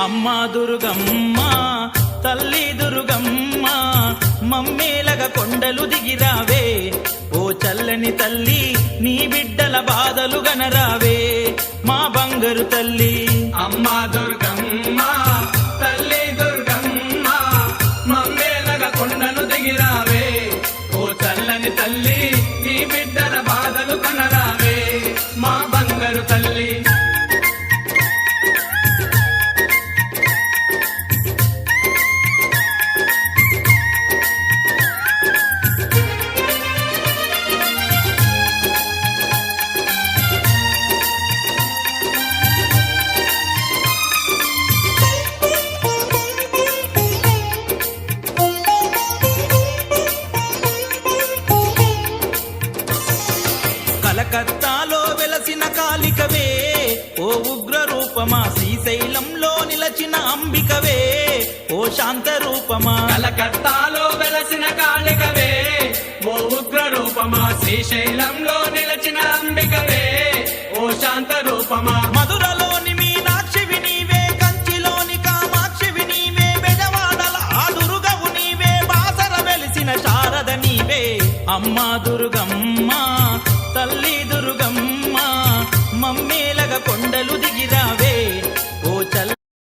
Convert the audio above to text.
అమ్మా దుర్గమ్మ తల్లి దుర్గమ్మ మమ్మేలగ కొండలు దిగిరావే ఓ చల్లని తల్లి నీ బిడ్డల బాధలు గనరావే మా బంగారు తల్లి అమ్మా దుర్గమ్మ తల్లి దుర్గమ్మ మమ్మేలగ కొండను దిగిరావే ఓ చల్లని తల్లి నీ బిడ్డల బాధలు కనరావే మా బంగారు తల్లి కలకత్తాలో వెలసిన కాళికవే ఓ ఉగ్ర రూపమా శ్రీశైలంలో నిలచిన అంబికవే ఓ శాంత రూపమా కలకత్తాలో వెలసిన కాళికవే ఓ ఉగ్ర రూపమా శ్రీశైలంలో నిలచిన అంబికవే ఓ శాంత రూపమా మధురలోని మీనాక్షివి నీవే కంచిలోని కామాక్షివి నీవే బెజవాడల ఆ దుర్గవు నీవే బాసర వెలిసిన శారద నీవే అమ్మా దుర్గమ్మ తల్లి దుర్గమ్మ మమ్మేలగ కొండలు దిగిరావే